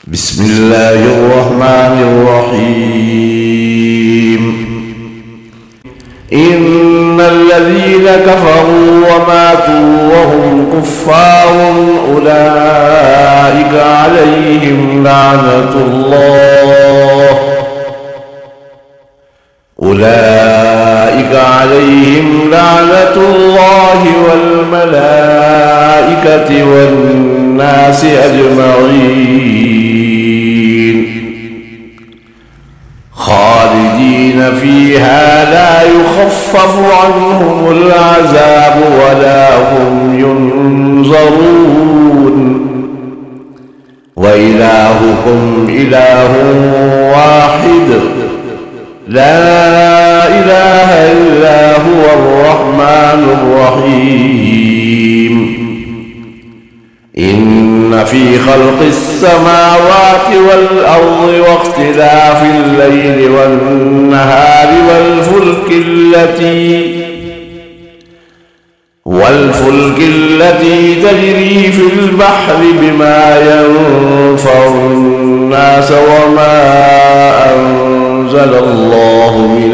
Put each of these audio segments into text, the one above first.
بسم الله الرحمن الرحيم. إن الذين كفروا وماتوا وهم كفار أولئك عليهم لعنة الله والملائكة والناس أجمعين خالدين فيها لا يخفف عنهم العذاب ولا هم ينظرون. وإلهكم إله واحد لا إله إلا هو الرحمن الرحيم. إن في خلق السماوات والأرض واختلاف الليل والنهار والفلك التي تجري في البحر بما ينفع الناس وما أنزل الله من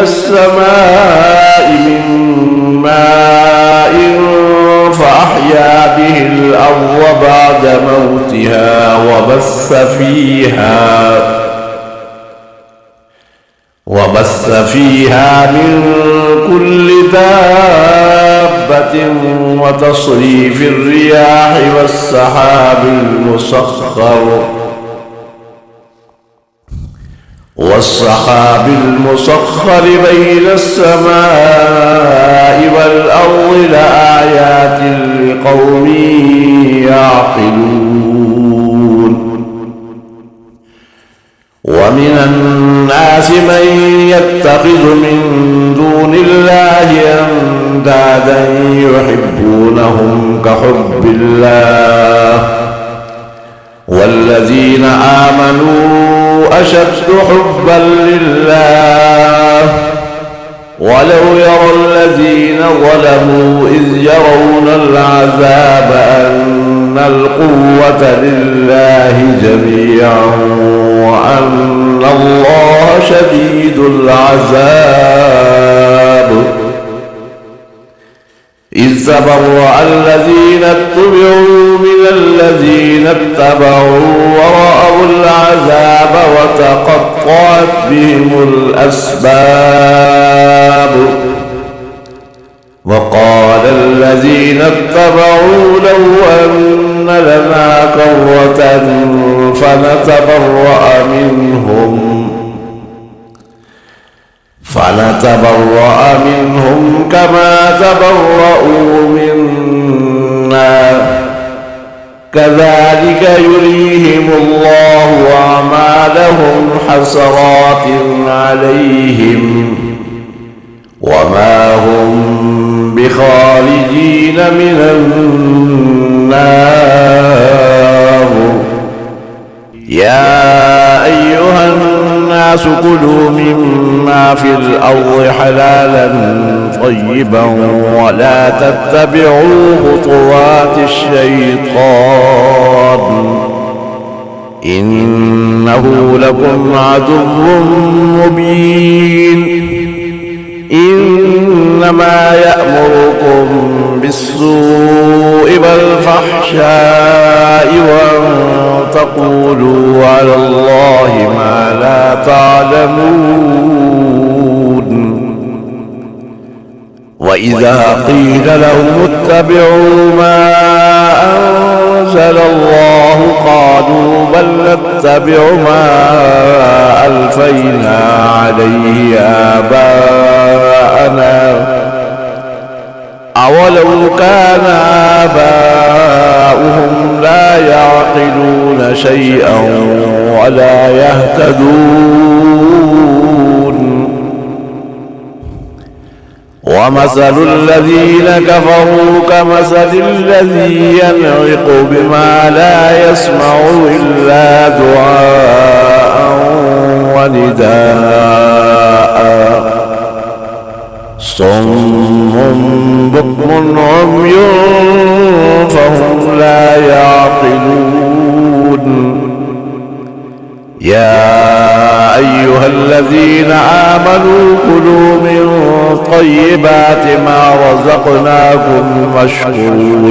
السماء من ماء فأحيا به الأرض بعد موتها وبث فيها من كل دابة وتصريف الرياح والسحاب المسخر بين السماء والأرض لآيات لقوم يعقلون. ومن الناس من يتخذ من دون الله أندادا يحبونهم كحب الله والذين آمنوا أشد حبا لله ولو يرى الذين ظلموا إذ يرون العذاب أن القوة لله جميعا وأن الله شديد العذاب. إذ تبرأ الذين اتبعوا من الذين اتبعوا ورأوا العذاب وتقطعت بهم الأسباب. وقال الذين اتبعوا لو أن لنا كرة فنتبرأ منهم كما تبرأوا منا كذلك يريهم الله أعمالهم حسرات عليهم وما هم بخارجين من النار. يا أيها الناس كلوا مما في الأرض حلالا طيبا ولا تتبعوا خطوات الشيطان إنه لكم عدو مبين. إنما يأمركم بالسوء والفحشاء وأن تقولوا على الله ما لا تعلمون. وإذا قيل لهم اتبعوا ما أنزل الله قالوا بل نتبع ما ألفينا عليه آباءنا أولو كان آباؤهم لا يعقلون شيئا ولا يهتدون. ومثل الذين كفروا كمثل الذي ينعق بما لا يسمع إلا دعاء ونداء صم بكم عمي فهم لا يعقلون يا أيها الذين آمنوا كلوا من طيبات ما رزقناكم واشكروا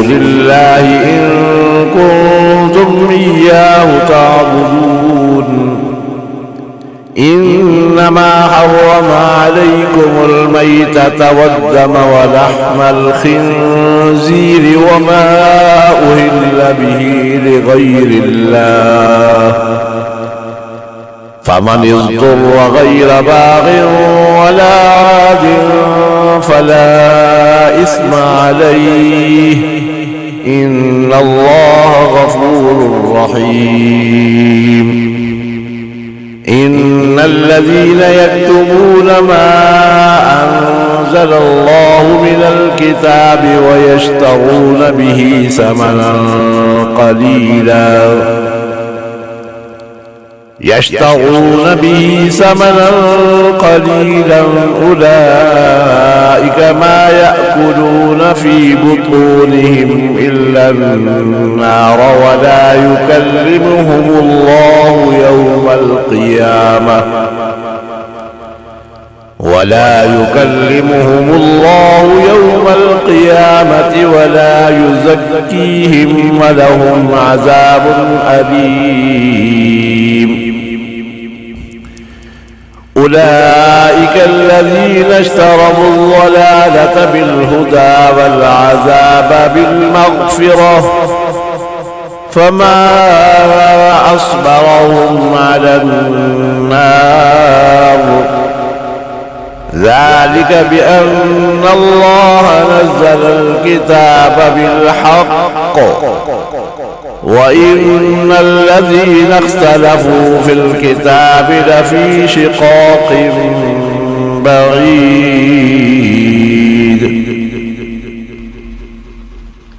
لله إن كنتم إياه تعبدون إنما حرم عليكم الميتة والدم ولحم الخنزير وما أهل به لغير الله فمن اضطر غير باغ ولا عاد فلا إثم عليه إن الله غفور رحيم إن الذين يكتمون ما أنزل الله من الكتاب ويشترون به ثمنا قليلا أولئك ما يأكلون في بطونهم إلا النار ولا يكلمهم الله يوم القيامة ولا يزكيهم ولهم عذاب أليم أولئك الذين اشتروا الضلالة بالهدى والعذاب بالمغفرة فما أصبرهم على النار ذلك بأن الله نزل الكتاب بالحق وإن الذين اختلفوا في الكتاب لفي شقاق بعيد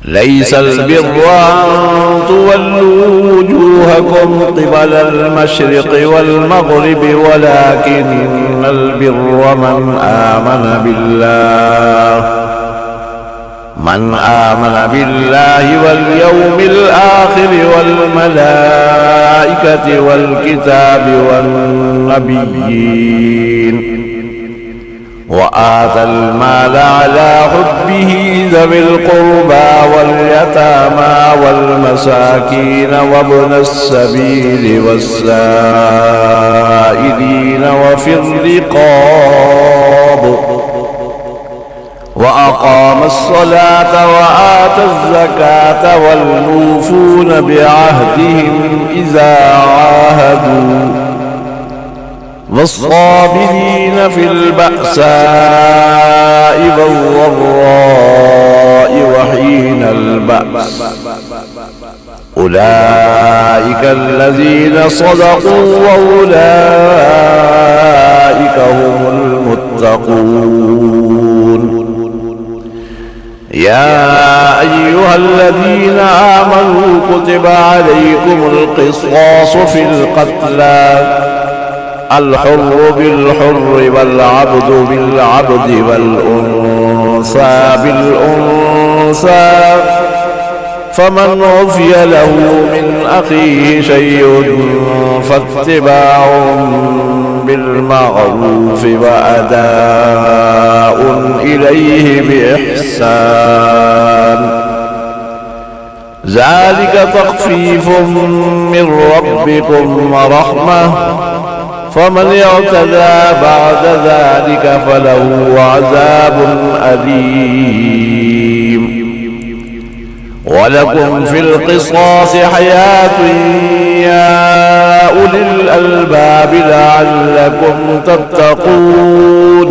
ليس البر أن تولوا وجوهكم قبل المشرق والمغرب ولكن البر من آمن بالله واليوم الآخر والملائكة والكتاب والنبيين وآتى المال على حبه ذوي القربى واليتامى والمساكين وابن السبيل والسائلين وفي الرقاب وأقام الصلاة وآتى الزكاة والموفون بعهدهم إذا عاهدوا والصابرين في البأساء والضراء وحين البأس أولئك الذين صدقوا وأولئك هم المتقون يا أيها الذين آمنوا كتب عليكم القصاص في القتلى الحر بالحر والعبد بالعبد والأنثى بالأنثى فمن عفي له من أخيه شيء فاتباع بالمعروف وأداء إليه بإحسان ذلك تخفيف من ربكم ورحمة فمن اعتدى بعد ذلك فله عذاب أليم ولكم في القصاص حياة يا أولي الألباب لعلكم تتقون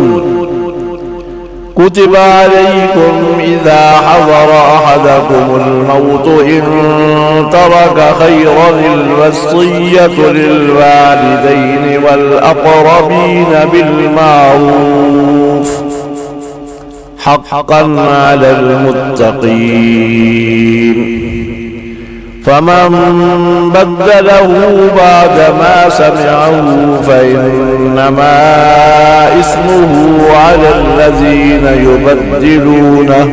كتب عليكم إذا حضر أحدكم الموت إن ترك خيرا الوصية للوالدين والأقربين بالمعروف حقا على المتقين فمن بدله بعدما سمعه فإنما إثمه على الذين يبدلونه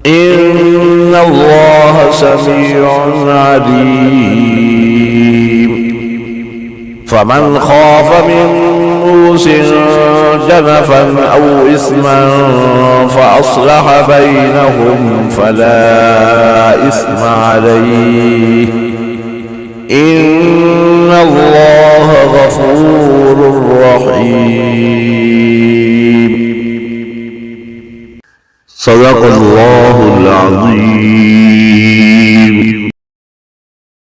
إن الله سميع عليم. فمن خاف من موص جنفا أو إثما فأصلح بينهم فلا إثم عليه إن الله غفور رحيم. صدق الله العظيم.